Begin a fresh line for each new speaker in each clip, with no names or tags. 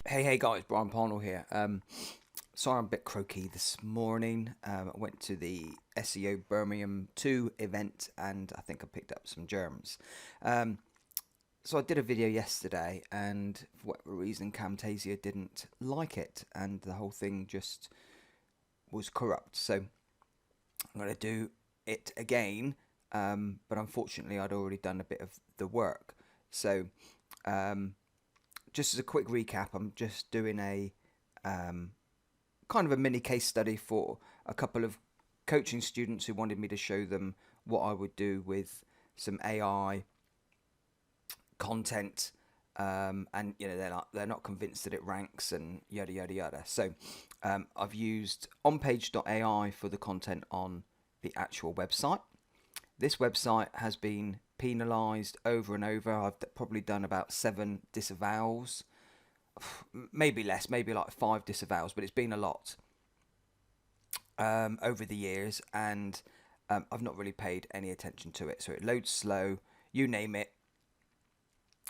Hey guys, Brian Parnell here. Sorry I'm a bit croaky this morning. I went to the SEO Birmingham 2 event and I think I picked up some germs. So I did a video yesterday and for whatever reason Camtasia didn't like it and the whole thing just was corrupt. So I'm going to do it again, but unfortunately I'd already done a bit of the work. So just as a quick recap, I'm just doing a kind of a mini case study for a couple of coaching students who wanted me to show them what I would do with some AI content, and they're not convinced that it ranks and yada yada yada. So I've used onpage.ai for the content on the actual website. This website has been penalised over and over. I've probably done about 7 disavows, maybe less, maybe like 5 disavows, but it's been a lot over the years, and I've not really paid any attention to it. So it loads slow, you name it,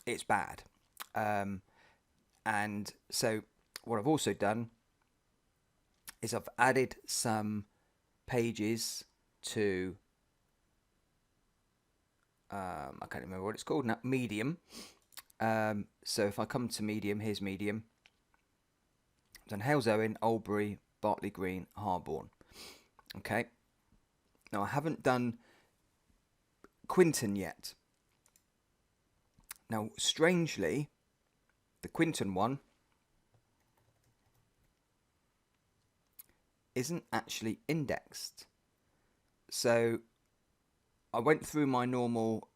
it's bad. And so what I've also done is I've added some pages to I can't remember what it's called now, Medium. So if I come to Medium, here's Medium. I've done Halesowen, Albury, Bartley Green, Harborne. Okay. Now I haven't done Quinton yet. Now, strangely, the Quinton one isn't actually indexed. So I went through my normal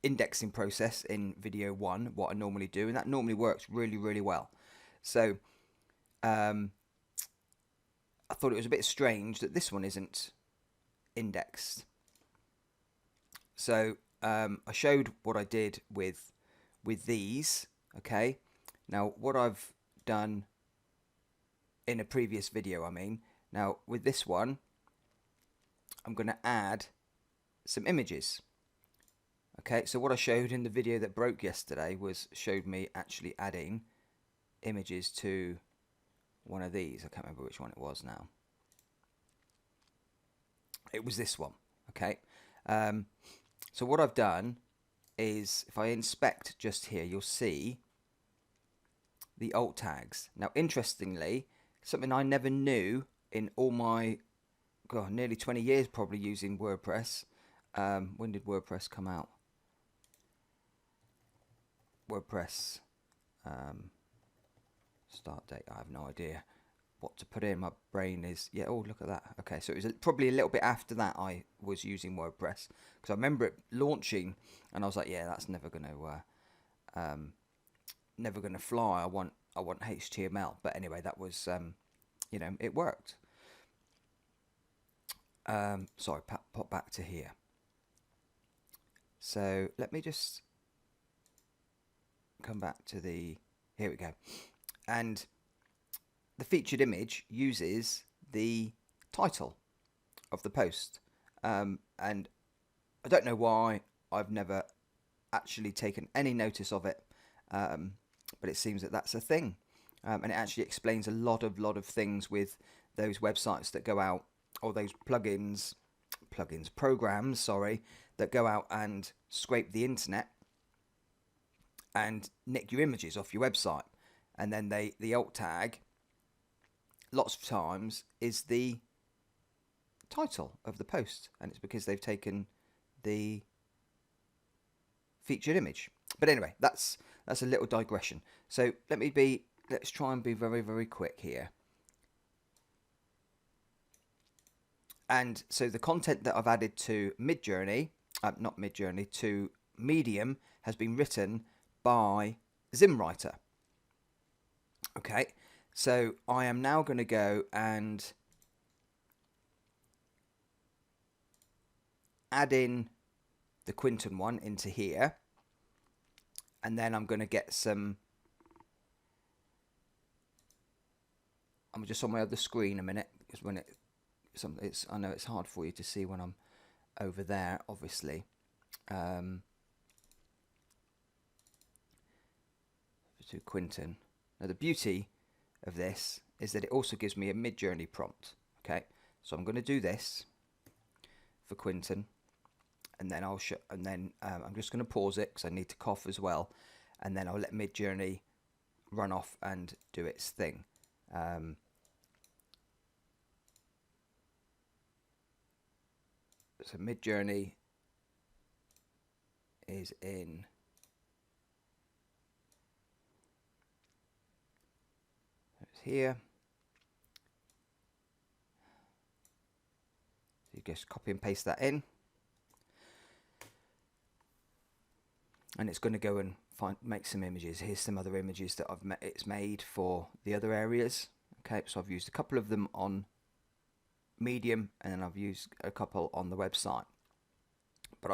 indexing process in video 1, what I normally do, and that normally works really, really well. So I thought it was a bit strange that this one isn't indexed. So I showed what I did with these. Okay, now what I've done in a previous video, now with this one, I'm going to add some images. Okay, so what I showed in the video that broke yesterday showed me actually adding images to one of these. I can't remember which one it was now. It was this one. Okay, so what I've done is, if I inspect just here, you'll see the alt tags. Now, interestingly, something I never knew in all my nearly 20 years probably using WordPress. When did WordPress come out? WordPress start date, I have no idea what to put in. My brain is, yeah, oh, look at that. Okay, so it was probably a little bit after that I was using WordPress, because I remember it launching and I was like, yeah, that's never going to fly. I want HTML. But anyway, that was it worked. Sorry, pop back to here. So let me just come back to here we go. And the featured image uses the title of the post. And I don't know why I've never actually taken any notice of it, but it seems that that's a thing. And it actually explains a lot of things with those websites that go out, or those programs, that go out and scrape the internet and nick your images off your website. And then the alt tag, lots of times, is the title of the post, and it's because they've taken the featured image. But anyway, that's a little digression. So let's try and be very, very quick here. And so the content that I've added to to Medium has been written by Zimwriter. Okay, so I am now going to go and add in the Quinton one into here, and then I'm going to get some. I'm just on my other screen a minute, because when I know it's hard for you to see when I'm over there, obviously. To Quinton. Now the beauty of this is that it also gives me a mid-journey prompt. Okay, so I'm going to do this for Quinton, and then I'm just going to pause it because I need to cough as well, and then I'll let mid-journey run off and do its thing. So mid-journey is in here. So you just copy and paste that in, and it's going to go and make some images. Here's some other images that it's made for the other areas. Okay, so I've used a couple of them on Medium, and then I've used a couple on the website, but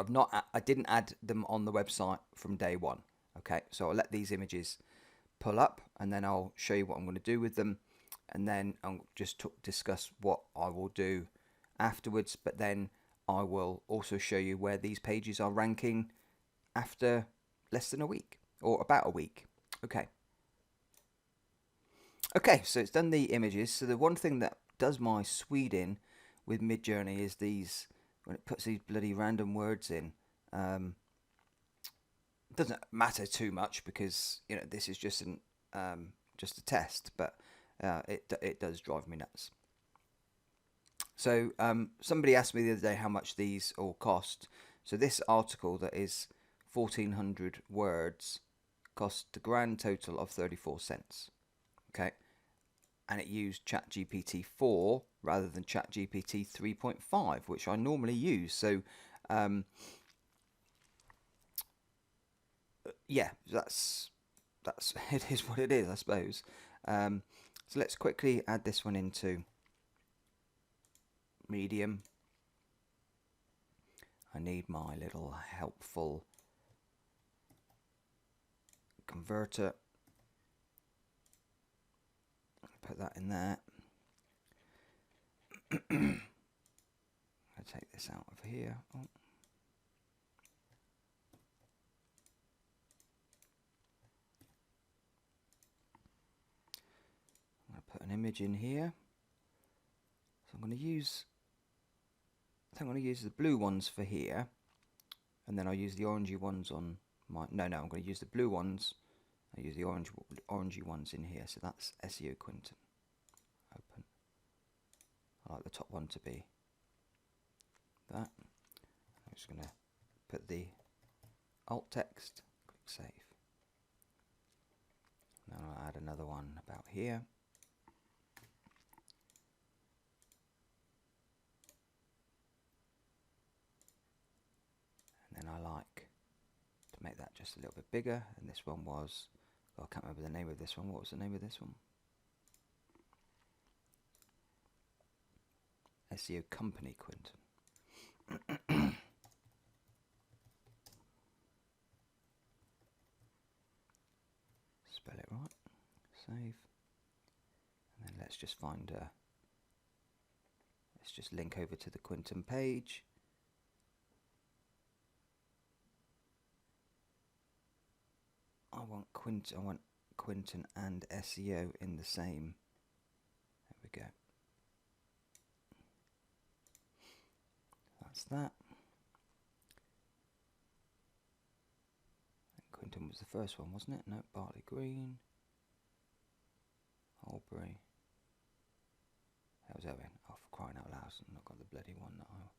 I didn't add them on the website from day one. Okay, so I'll let these images pull up, and then I'll show you what I'm going to do with them, and then I'll just discuss what I will do afterwards. But then I will also show you where these pages are ranking after less than a week, or about a week. Okay, so it's done the images. So the one thing that does my Sweden with Midjourney is these, when it puts these bloody random words in, it doesn't matter too much because, you know, this is just a test, but it does drive me nuts. So somebody asked me the other day how much these all cost. So this article that is 1,400 words cost a grand total of 34 cents. Okay, and it used ChatGPT 4 rather than ChatGPT 3.5, which I normally use. So yeah, that's it is what it is, I suppose. So let's quickly add this one into Medium. I need my little helpful converter. Put that in there. I'll take this out of here. Oh. I'm going to put an image in here. So I'm going to use, I think I'm going to use the blue ones for here, and then I'll use the orangey ones on my, no, I'm going to use the blue ones. I use the orangey ones in here. So that's SEO Quinton. Open. I like the top one to be that. I'm just going to put the alt text, click save. Now I'll add another one about here. And then I like to make that just a little bit bigger. And this one was, oh, I can't remember the name of this one. What was the name of this one? SEO Company Quinton. Spell it right. Save. And then let's just find let's just link over to the Quinton page. I want Quinton and SEO in the same. There we go. That's that. Quinton was the first one, wasn't it? No, Bartley Green, Albury. How's Owen? Oh, for crying out loud, I've not got the bloody one that I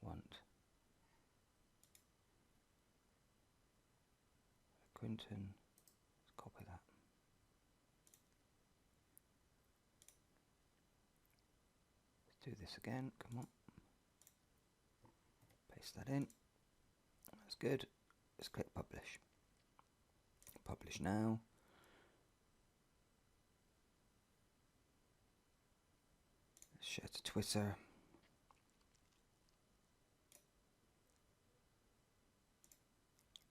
want. Quinton, let's copy that. Let's do this again, come on. Paste that in. That's good. Let's click publish. Publish now. Let's share to Twitter.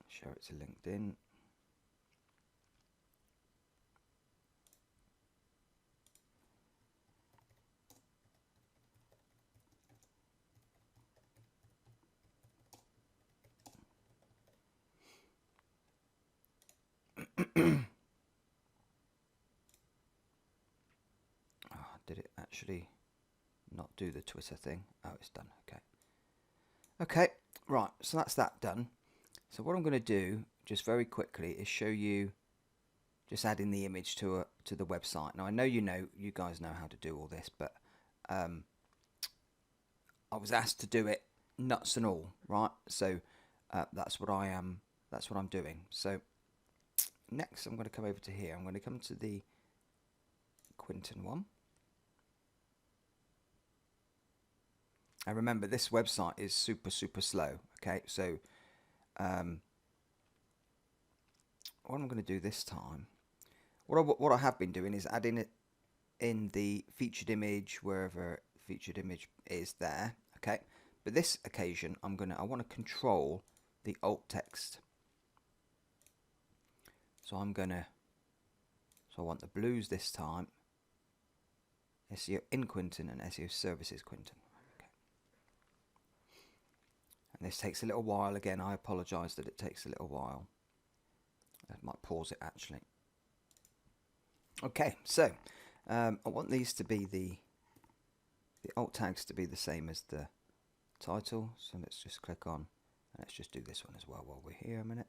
Share it to LinkedIn. actually not do the Twitter thing. Oh, it's done. Okay. Okay, right, so that's that done. So what I'm going to do, just very quickly, is show you just adding the image to the website. Now I know you guys know how to do all this, but I was asked to do it nuts and all, right? So that's what I'm doing. So next I'm going to come over to here. I'm going to come to the Quinton one. And remember, this website is super slow. Okay, so what I'm going to do this time, what I have been doing is adding it in the featured image, wherever featured image is there. Okay, but this occasion I want to control the alt text. So I want the blues this time. SEO in Quinton and SEO services Quinton. Okay. And this takes a little while. Again, I apologise that it takes a little while. I might pause it actually. Okay, so I want these to be the alt tags to be the same as the title. So let's just click on, and let's just do this one as well while we're here a minute.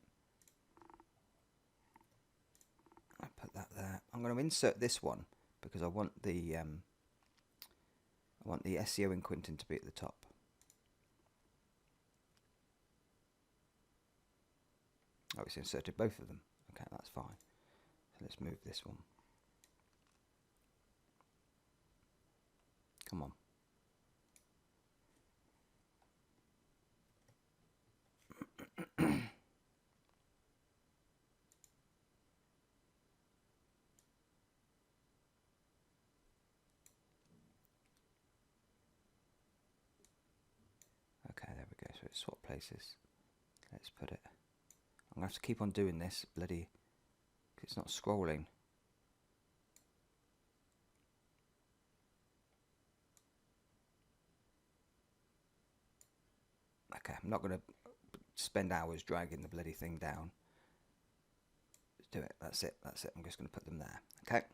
I put that there. I'm going to insert this one because I want the SEO in Quinton to be at the top. Oh, it's inserted both of them. Okay, that's fine. So let's move this one. Come on. Okay, there we go. So it's swap places. Let's put it. I'm going to have to keep on doing this, bloody, because it's not scrolling. Okay, I'm not going to spend hours dragging the bloody thing down. Let's do it. That's it. That's it. I'm just going to put them there. Okay.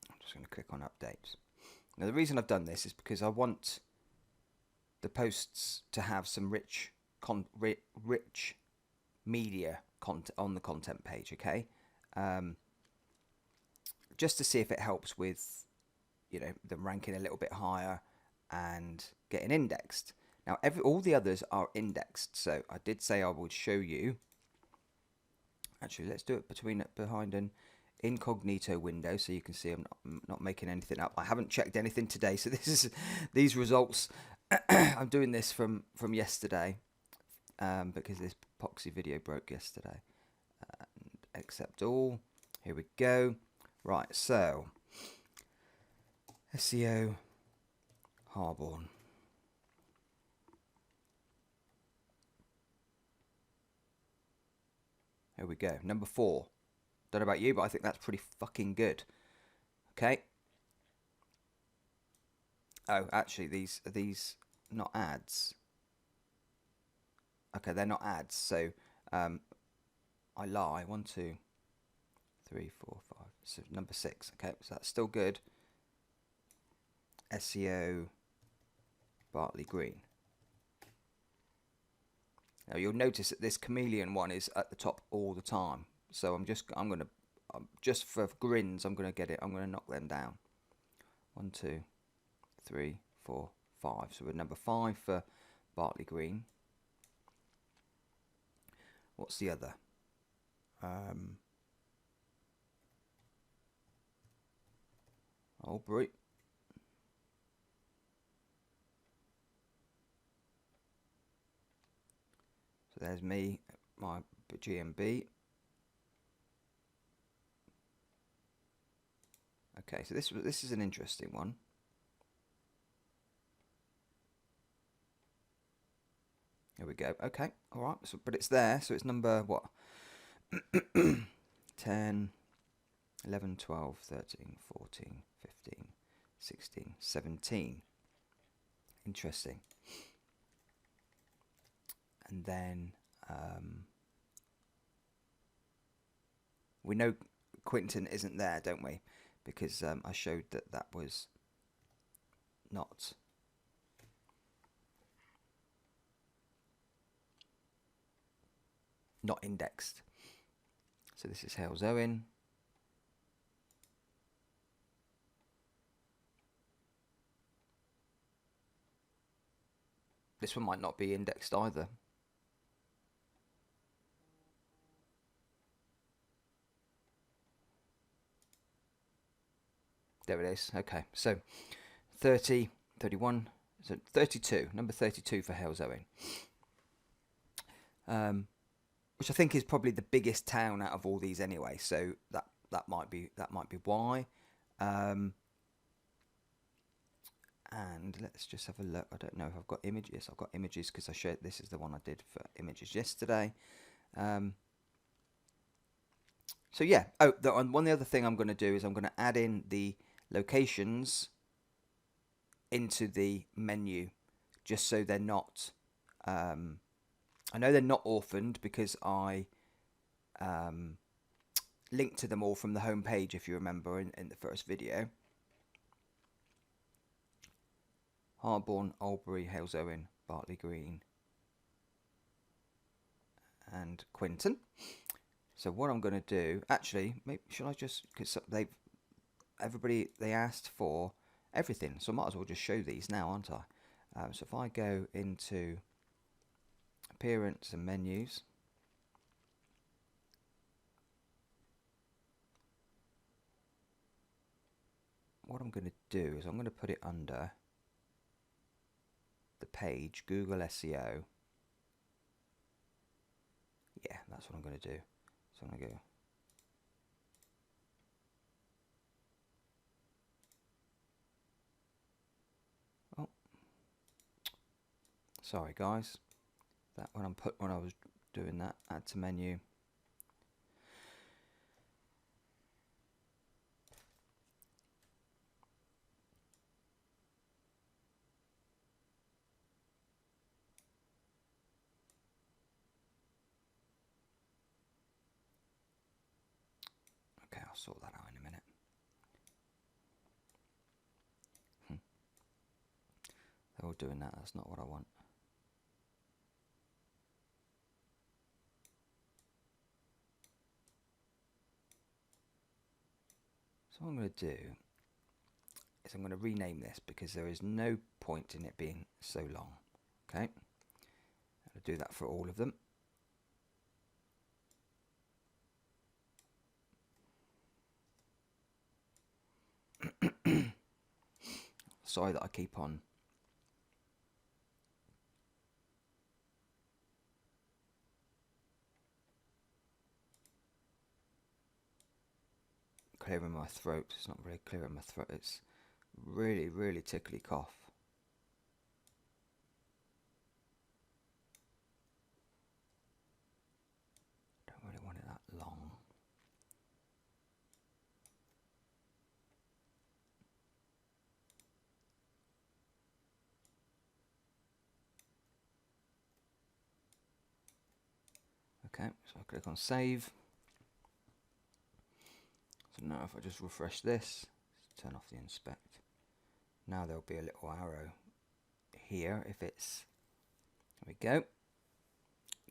I'm just going to click on updates. Now the reason I've done this is because I want the posts to have some rich media content on the content page. Okay. Just to see if it helps with, them ranking a little bit higher and getting indexed. Now, all the others are indexed, so I did say I would show you. Actually, let's do it behind an incognito window, so you can see I'm not making anything up. I haven't checked anything today, so these results. I'm doing this from yesterday, because this epoxy video broke yesterday. Accept all. Here we go. Right, so SEO Harborne. Here we go. Number 4. Don't know about you, but I think that's pretty fucking good. Okay. Oh, actually, these are these not ads. Okay, they're not ads. So I lie. 1, 2, 3, 4, 5. So number 6. Okay, so that's still good. SEO Bartley Green. Now you'll notice that this chameleon one is at the top all the time. So just for grins, I'm gonna knock them down. 1, 2, 3, 4, 5. So we're number 5 for Bartley Green. What's the other? Albury. So there's me, my GMB. Okay, so this is an interesting one. Here we go. Okay, all right. So, but it's there. So it's number what? 10, 11, 12, 13, 14, 15, 16, 17. Interesting. And then We know Quinton isn't there, don't we? Because I showed that that was not indexed. So this is Hales Owen. This one might not be indexed either. There it is. Okay, so 30, 31, so 32, number 32 for Hales Owen. Which I think is probably the biggest town out of all these anyway. So that might be why. And let's just have a look. I don't know if I've got images. I've got images because I shared. This is the one I did for images yesterday. So yeah. Oh, one the other thing I'm going to do is I'm going to add in the locations into the menu, just so they're not. I know they're not orphaned because I linked to them all from the home page, if you remember, in the first video. Harborne, Albury, Hales Owen, Bartley Green, and Quinton. So what I'm going to do, actually, maybe should I just, because they asked for everything, so I might as well just show these now, aren't I? So if I go into appearance and menus, what I'm going to do is I'm going to put it under the page Google SEO. Yeah, that's what I'm going to do. So I'm going to go sorry guys, that when I was doing that, add to menu. Okay, I'll sort that out in a minute. They're all doing that. That's not what I want. So what I'm going to do is I'm going to rename this because there is no point in it being so long. Okay, I'll do that for all of them. Sorry that I keep on clearing my throat. It's not very clear in my throat. It's really tickly cough. Don't really want it that long. Okay, so I click on save. So now if I just refresh this, turn off the inspect, now there'll be a little arrow here if it's, there we go,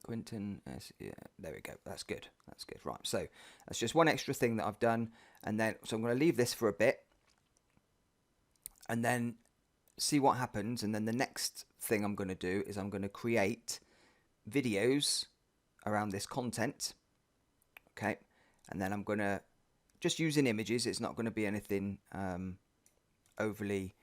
Quinton, yeah, there we go, that's good, right, so that's just one extra thing that I've done, and then, so I'm going to leave this for a bit, and then see what happens, and then the next thing I'm going to do is I'm going to create videos around this content, okay, and then I'm going to just using images. It's not going to be anything overly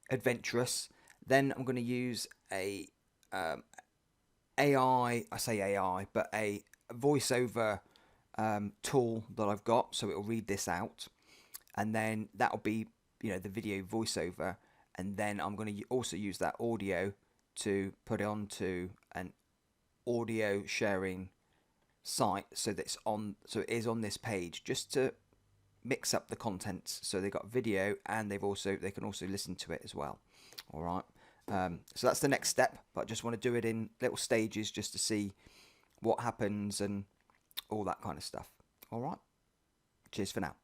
adventurous. Then I'm going to use a AI, I say AI, but a voiceover tool that I've got, so it'll read this out, and then that'll be, you know, the video voiceover, and then I'm going to also use that audio to put it onto an audio sharing site, so that's on, so it is on this page, just to mix up the contents, so they got video and they can also listen to it as well. All right, so that's the next step, but I just want to do it in little stages just to see what happens and all that kind of stuff. All right. Cheers for now.